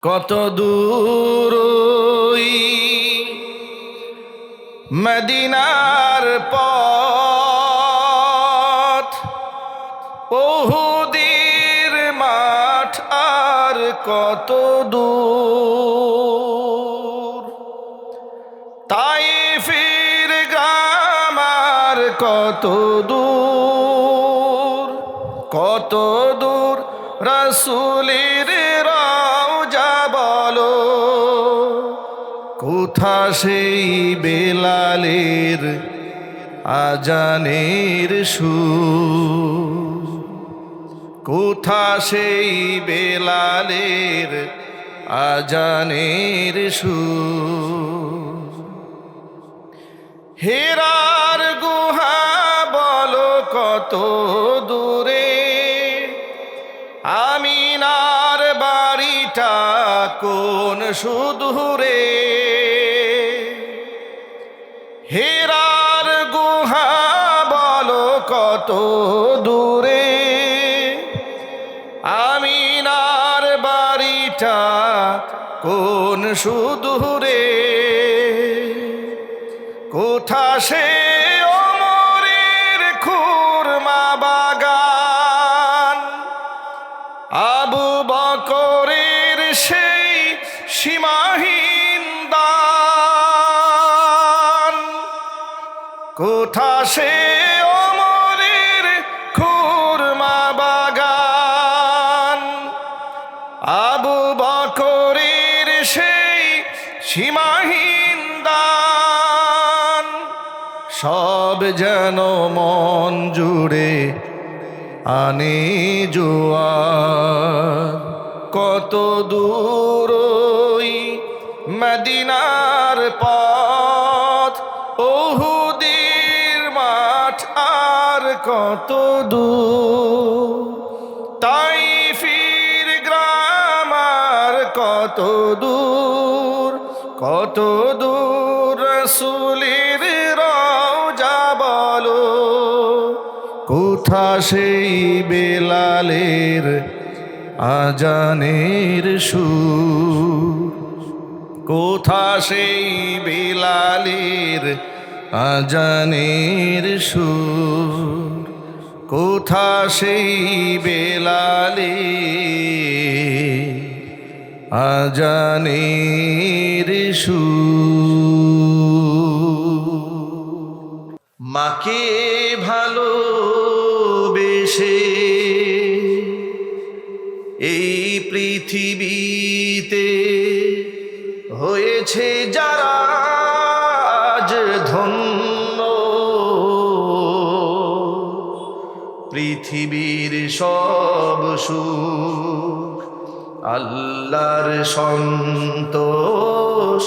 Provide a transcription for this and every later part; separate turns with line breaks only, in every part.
কত দূর ওই মদিনার পথ, উহুদের মাঠ আর কত দূর, তাইফের গ্রাম আর কত দূর, কত দূর রাসূলের রওজা বলো, কোথা সেই বেলালের আজানের সুর, কোথা সেই বেলালের আজানের সুর। হেরার গুহা বলো কত দূরে, আমিনার বাড়িটা কোন সুদূরে, হেরার গুহা বলো কত দূরে, আমিনার বাড়িটা কোন সুদূরে, কোথা সে ওমরের খুরমা বাগান, আবু বকরের সেই সীমাহীন দান, কোথা সে ওমরের খুরমা বাগান, আবু বকরের সেই সীমাহীন দান। সব যেন মন জুড়ে আনে জোয়ার, কত দূর ওই মদিনার পথ, উহুদের মাঠ আর কত দূর, তাইফের গ্রাম আর কত দূর, কত দূর রাসূলের রওজা বলো, কোথা সেই বেলালের আজানের সুর, কোথা সেই বেলালের আজানের সুর, কোথা সেই বেলালের আজানের সুর। মাকে ভালোবেসে এই পৃথিবীতে হয়েছে যারা আজ ধন্য, পৃথিবীর সব সুখ আল্লাহর সন্তোষ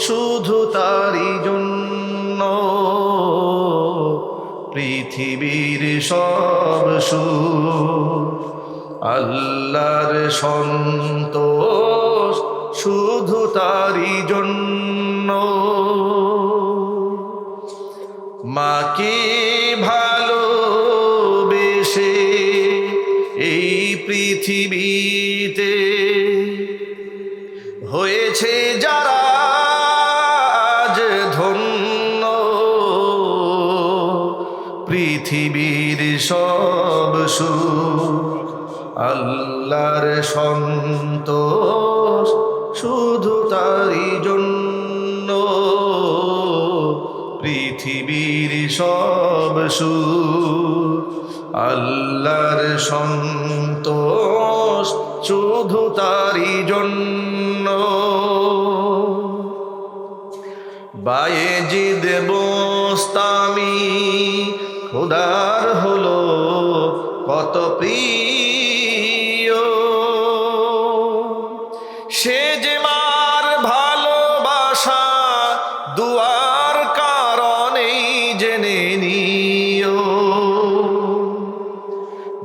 শুধু তারই জন্য, পৃথিবীর সব সুখ আল্লাহর সন্তোষ শুধু তারই জন্য। মাকে ভালোবেসে এই পৃথিবীতে হয়েছে যারা আজ ধন্য, পৃথিবীর সব সুখ আল্লাহর সন্তোষ শুধু তারই জন্য, পৃথিবীর সব সুখ আল্লাহর সন্তোষ শুধু তারই জন্য। বায়েজিদ বোস্তামি খোদার হলো কত প্রিয়, সে যে মার ভালোবাসা দুয়ার কারণেই জেনে নিও।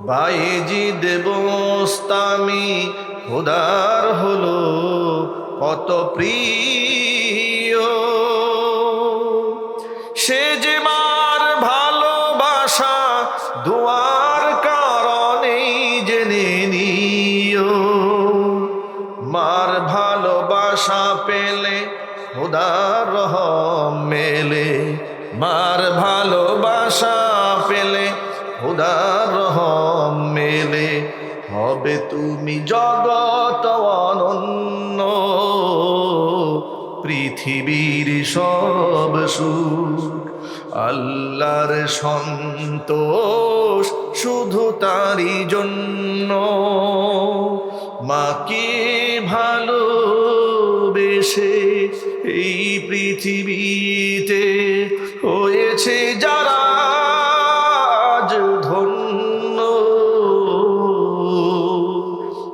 বায়েজিদ বোস্তামি খোদার হলো কত প্রিয়, সে যে মার ভালোবাসা দুয়ার কারণেই জেনে নিও। মার ভালোবাসা পেলে খোদার রহম মেলে, মার ভালোবাসা পেলে খোদার রহম মেলে, হবে তুমি জগৎ অনন্য, পৃথিবীর সব সুখ আল্লাহর সন্তোষ শুধু তারই জন্য। মাকে ভালোবেসে এই পৃথিবীতে হয়েছে যারা আজ ধন্য,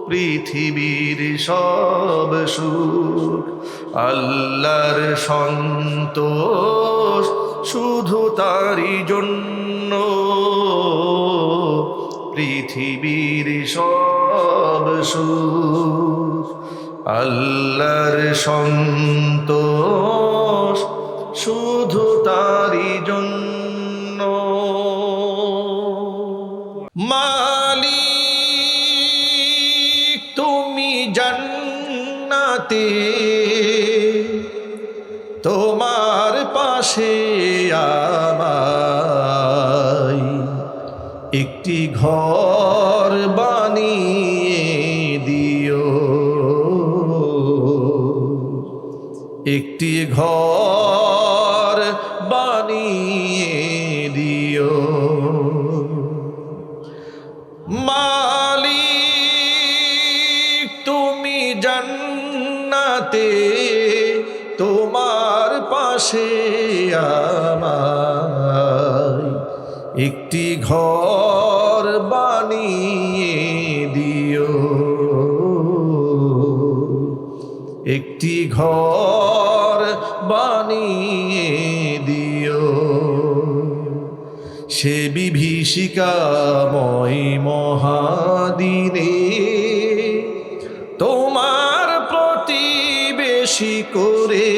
পৃথিবীর সব সুখ আল্লাহর সন্তোষ শুধু তারই জন্য, পৃথিবীর সব সুখ আল্লাহর সন্তোষ শুধু তারই জন্য। মালিক তুমি জান্নাতে তোমার পাশে আমায় একটি ঘর বানিয়ে দিও, একটি ঘর বানিয়ে দিও। মালিক তুমি জান্নাতে তোমার পাশে আমায় একটি ঘর বানিয়ে দিও, একটি ঘর বানিয়ে দিও। সে বিভীষিকাময় মহাদিনে তোমার প্রতিবেশী করে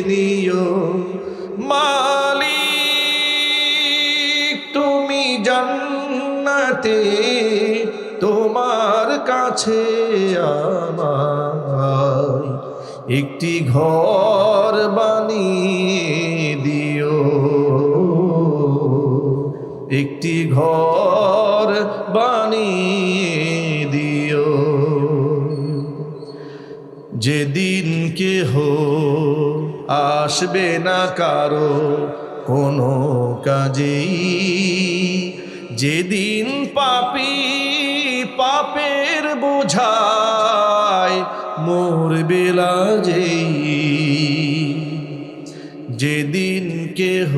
নিও। মালিক তুমি জান্নাতে তোমার কাছে আমায় একটি ঘর বানিয়ে দিও, একটি ঘর বানিয়ে দিও। যেদিন কেহ আসবে না কারো কোনো কাজেই, যেদিন পাপী পাপের বোঝায় মরবে লাজেই, যেদিন কেহ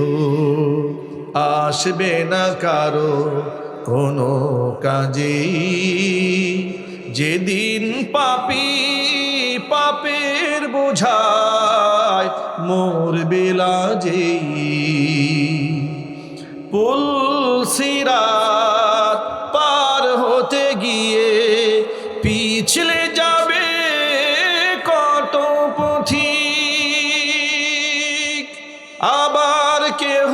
আসবে না কারো কোনো কাজেই, যেদিন পাপী পাপের বোঝায় মরবে লাজেই। পুল সিরাত পার হতে গিয়ে পিছলে যাবে কত পথিক, আবার কেহ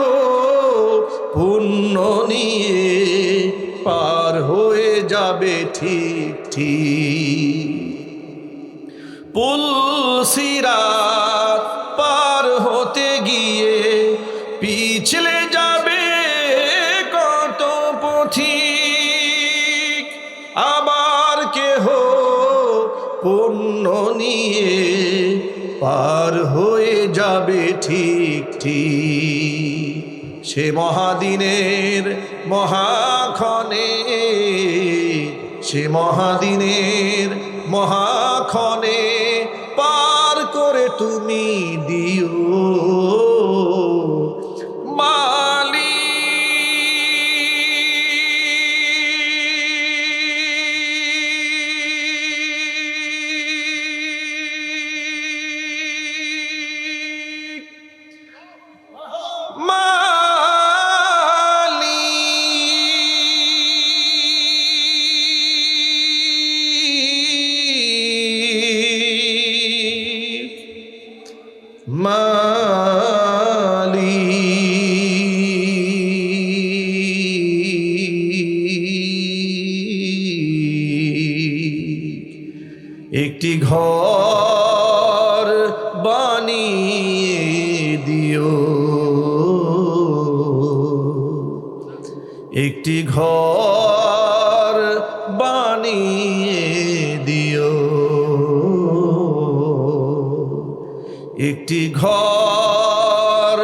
পুণ্য নিয়ে পার হয়ে যাবে ঠিক ঠিক। পুল সিরাত পার হতে গিয়ে পিছলে যাবে কত পথিক, আবার কেহ পুণ্য নিয়ে পার হয়ে যাবে ঠিক ঠিক। সে মহাদিনের মহাক্ষণে, সে মহাদিনের মহাক্ষণে পার করে তুমি দিও। একটি ঘর একটি ঘর বানিয়ে দিও, একটি ঘর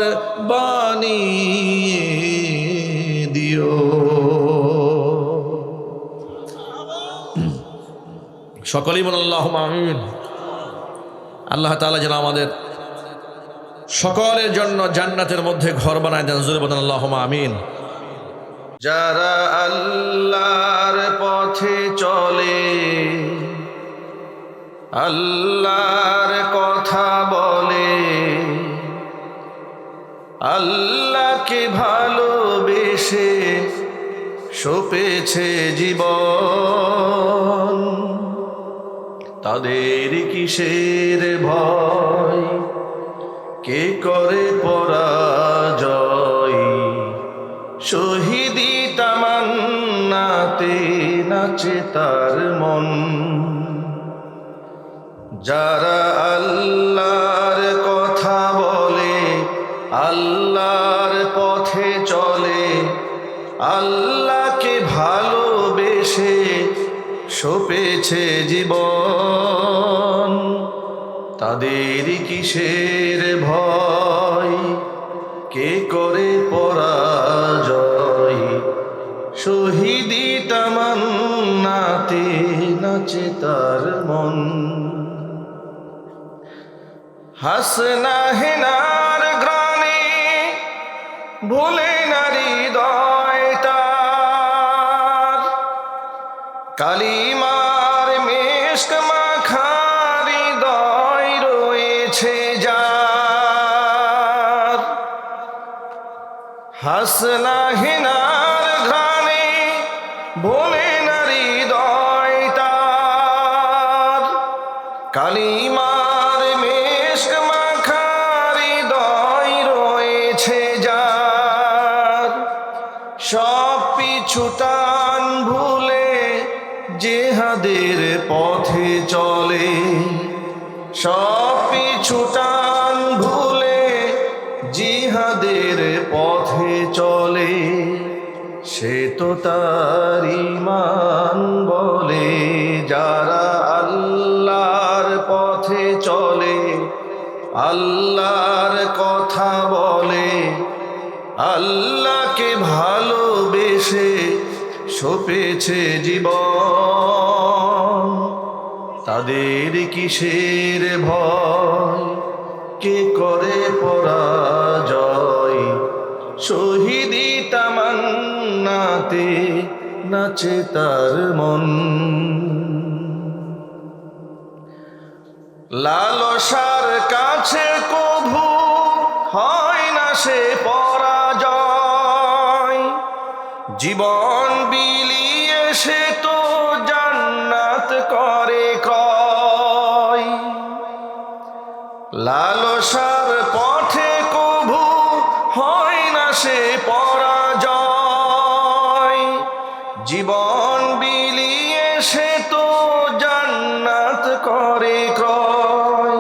বানিয়ে দিও। সকলেই বলেন আল্লাহুম্মা আমিন। আল্লাহ তাআলা যেন আমাদের সকলের জন্য জান্নাতের মধ্যে ঘর বানায় দেন। জোরে বলেন আল্লাহুম্মা আমিন। যারা আল্লাহর পথে চলে, আল্লাহর কথা বলে, আল্লাহকে ভালোবেসে সপেছে জীবন, তাদের কিসের ভয়, কে করে পরাজয়, শহীদি তামান্নাতে নাচে তার মন। যারা আল্লাহর কথা বলে, আল্লাহর পথে চলে, আল্লাহকে ভালোবেসে সপেছে জীবন, তাদের কিসের ভয়, কে করে পরাজয়, শহীদি তামান্নাতে নাচে তার মন। হাসনা হেনার গ্রামে ভুলে নারী হৃদয় তার, কালিমার মেশক মাখা হৃদয় রয়েছে যার। হাসনা হেনার গ্রামে ভুলে নারী হৃদয় তার, কালিমার মেশক মাখা হৃদয় রয়েছে যার। সব পিছু টান ভুলে জিহাদের পথে চলে, সব পিছু টান ভুলে জিহাদের পথে চলে, সে তো তার ঈমান বলে। যারা আল্লাহর পথে চলে, আল্লাহর কথা বলে, আল্লাহকে ভালোবেসে সপেছে জীবন, তাদের কিসের ভয়, কে করে পরাজয়, শহীদি তামান্নাতে নাচে তার মন। লালসার কাছে কভু হয় না সে পরাজয়, জীবন বিলিয়ে সে তো জান্নাত করে ক্রয়। লালসার পথে কভু হয় না সে পরাজয়, জীবন বিলিয়ে সে তো জান্নাত করে ক্রয়।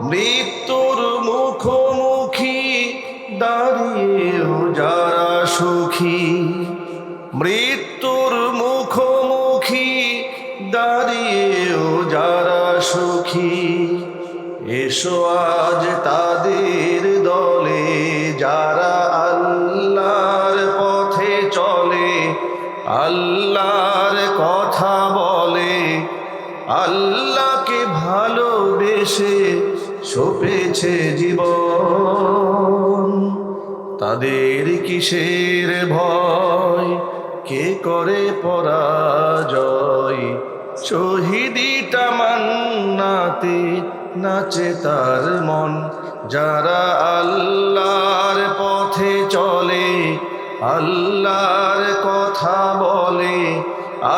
মৃত্যুর মুখোমুখি দাঁড়িয়েও যারা সুখী, মৃত্যুর মুখোমুখি দাঁড়িয়েও যারা সুখী, এসো আজ তাদের দলে। যারা আল্লাহর পথে চলে, আল্লাহর কথা বলে, আল্লাহকে ভালোবেসে সপেছে জীবন, তাদের কিসের ভয়, কে করে পরাজয়, শহীদি তামান্নাতে নাচে তার মন। যারা আল্লাহর পথে চলে, আল্লাহর কথা বলে,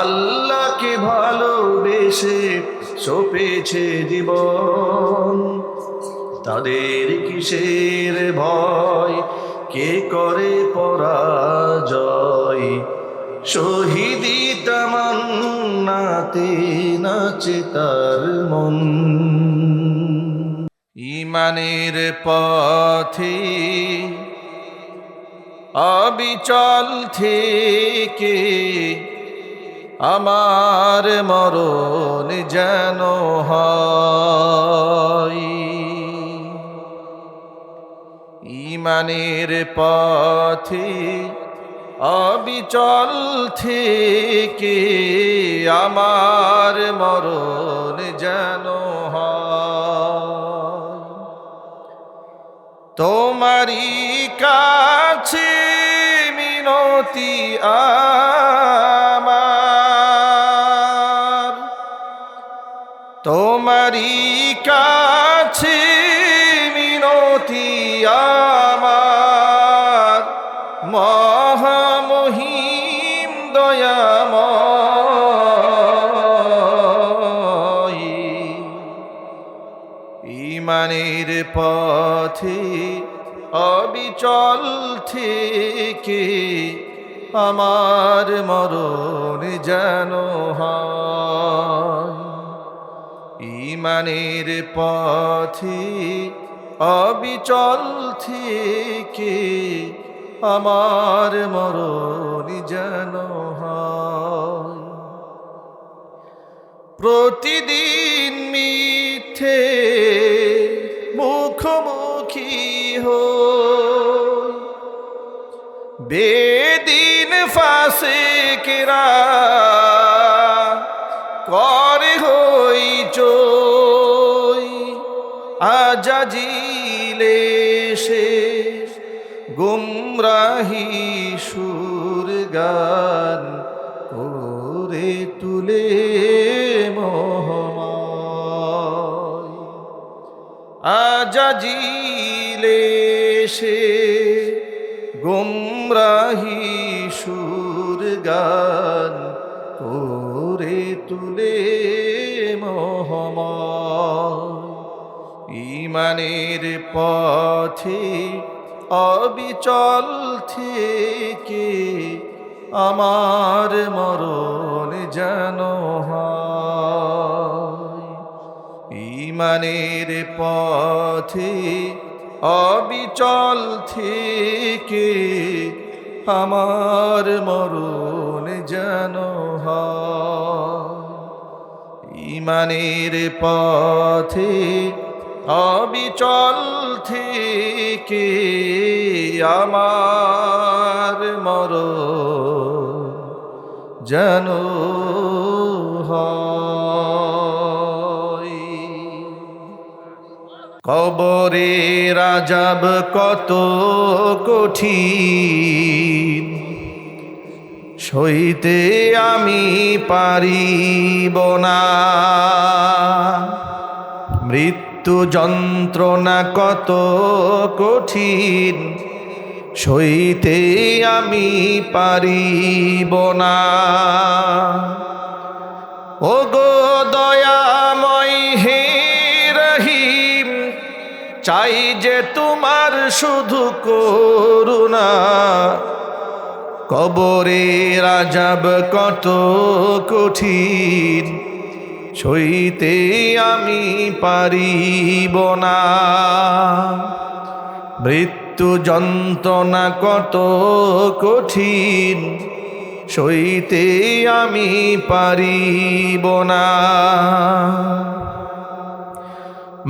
আল্লাহকে ভালোবেসে সপেছে জীবন, তাদের কিসের ভয়, কে করে পরাজয়, শহীদি তামান্নাতে নাচে তার মন। ঈমানের পথে অবিচল থেকে আমার মরণ যেন হয়। ঈমানের পথে অবিচল থেকে আমার মরণ যেন হয়। তোমারই কাছে মিনতি আমার, তোমারই কাছে মিনতি আমার, মহামহিম দয়াময়। ঈমানের পথে অবিচল থেকে আমার মরণ যেন হয়। ঈমানের পথে অবিচল থেকে আমার মরণ যেন হয়। প্রতিদিন মিথ্যে মুখোমুখি হই, বেদিন ফাসিকরা করে হইচই। আজাজিলে সে গুমরাহি সুর গান করে তুলে মোহময়। আজাজিলে সে গুমরাহি সুর গান করে তুলে মোহময়। ঈমানের পথে অবিচল থেকে আমার মরণ যেন হয়। ঈমানের পথে অবিচল থেকে আমার মরণ যেন হয়। ঈমানের পথে অবিচল থেকে আমার মরণ যেন হয়। কবরের আযাব কত কঠিন, সইতে আমি পারিব না। মৃত্যু যন্ত্রণা কত কঠিন, সইতে আমি পারিব না। ওগো দয়াময় হে রহিম, চাই যে তোমার শুধু করুণা। কবরের আযাব কত কঠিন, সইতে আমি পারিব না। মৃত্যু যন্ত্রণা কত কঠিন, সইতে আমি পারিব না।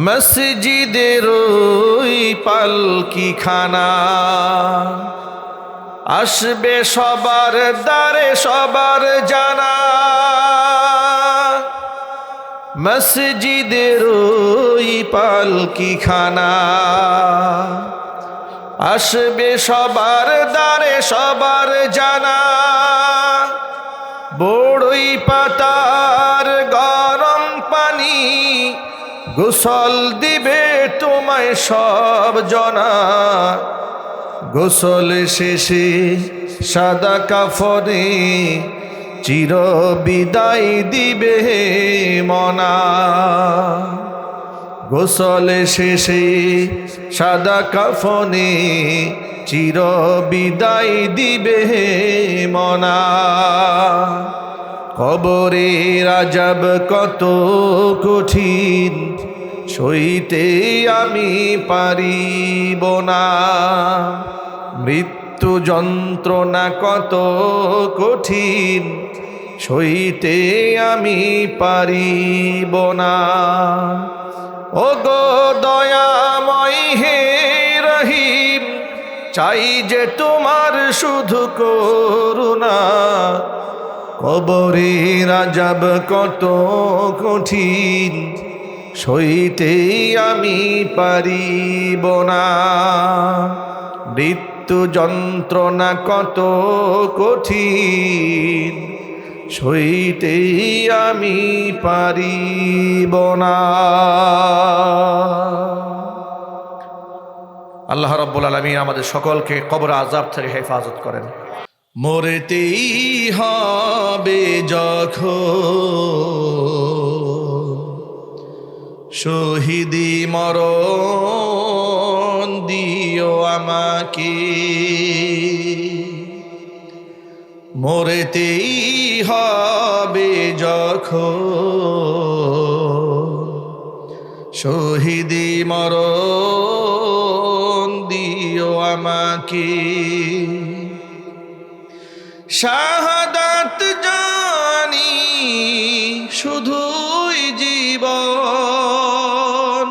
মসজিদের ওই পালকিখানা আসবে সবার দ্বারে সবার জানা। মসজিদের ওই পালকিখানা আসবে সবার দ্বারে সবার জানা। বড়ই পাতার গরম পানি গোসল দিবে তোমায় সব জনা। গোসল শেষে সাদা কাফনে চির বিদায় দিবে মনা। গোসল শেষে সাদা কাফনে চির বিদায় দিবে মনা। কবরের আযাব কত কঠিন, সইতে আমি পারিব না। মৃত্যু মৃত্যু যন্ত্রণা কত কঠিন, সইতে আমি পারিব না। ও গো দয়াময় হে রহিম, চাই যে তোমার শুধু করুণা। কবরের আযাব কত কঠিন, সইতে আমি পারিব না। মৃত্যু যন্ত্রণা কত কঠিন, সইতে আমি পারিব না। আল্লাহ রাব্বুল আলামিন আমাদের সকলকে কবর আযাব থেকে হেফাজত করেন। মরতেই হবে যখন, শহীদি মরণ দিও আমাকে। মরতেই হবে যখন, শহীদি মরণ দিও আমাকে। শাহাদাত জানি শুধুই জীবন,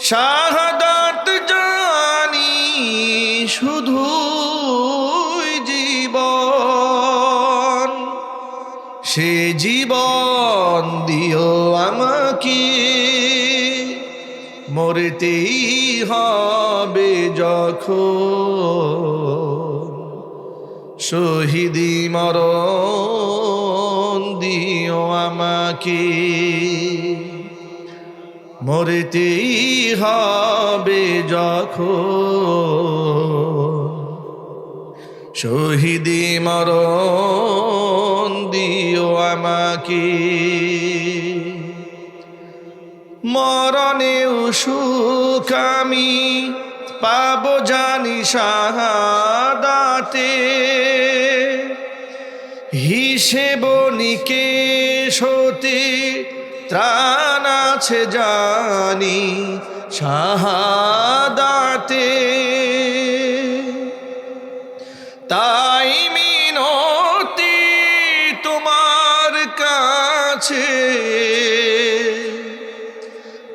শাহাদাত জানি শুধুই জীবন। সে জীবন দিও আমাকে, মরতেই হবে যখন, শহীদি মরণ দিও আমাকে। মরতেই হবে যখন, শহীদি মরণ দিও আমাকে। মরণেও সুখ আমি পাবো জানি শাহাদাতে, হিসেব নিকেশ হতে ত্রাণ আছে জানি শাহাদাতে। তাই মিনতি তোমার কাছে,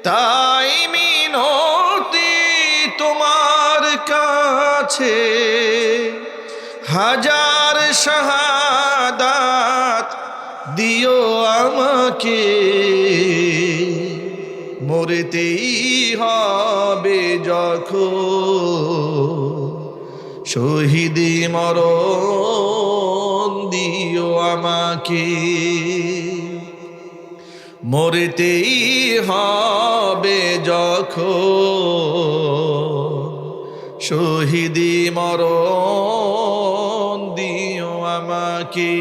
তাই মিনতি তোমার কাছে। হাজার শাহাদাত দিও আমাকে, মরতেই হবে যখন, শহীদি মরণ দিও আমাকে। মরতেই হবে যখন, শহীদি মরণ দিও আমাকে।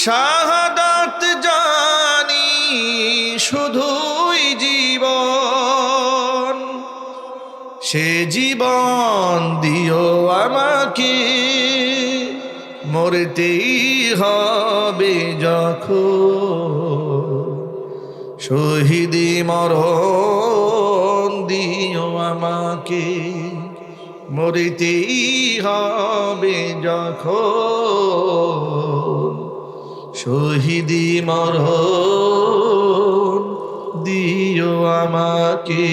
শাহাদাত জানি শুধুই জীবন, সে জীবন দিও আমাকে। মরতেই হবে যখন, শহীদি মরণ দিও আমাকে। মরতেই হবে যখন, শহীদি মরণ দিও আমাকে।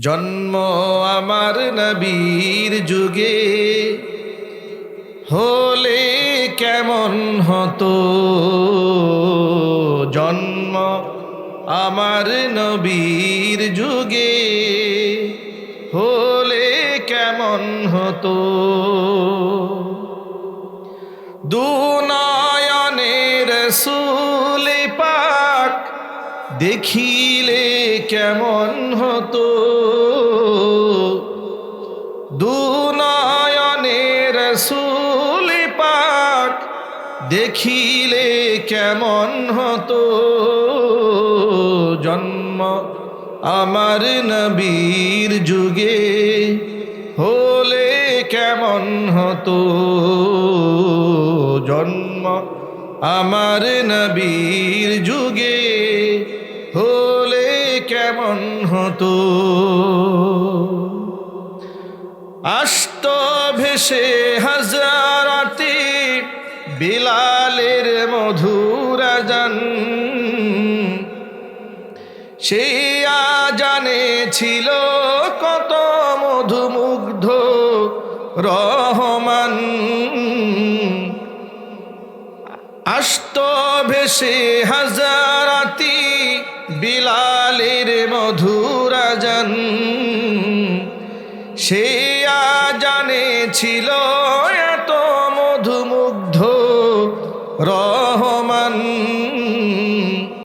জন্ম আমার নবীর যুগে হলে কেমন হতো, জন্ম আমার নবীর যুগে হলে কেমন হতো। দুনয়নে রাসূল পাক দেখিলে কেমন হতো, দুনয়নে রাসূল পাক দেখিলে কেমন হতো। জন্ম আমার নবীর যুগে হলে কেমন হতো, জন্ম আমার নবীর যুগে হলে কেমন হতো, আসত ভেসে হাজারাতি বিলালের মধুর আজান, সেই আজানে ছিল কত মধুমুগ্ধ রহমান। আসত ভেসে হাজারাতি বিলালের মধুর আজান, সেই আজানে ছিল এত মধুমুগ্ধ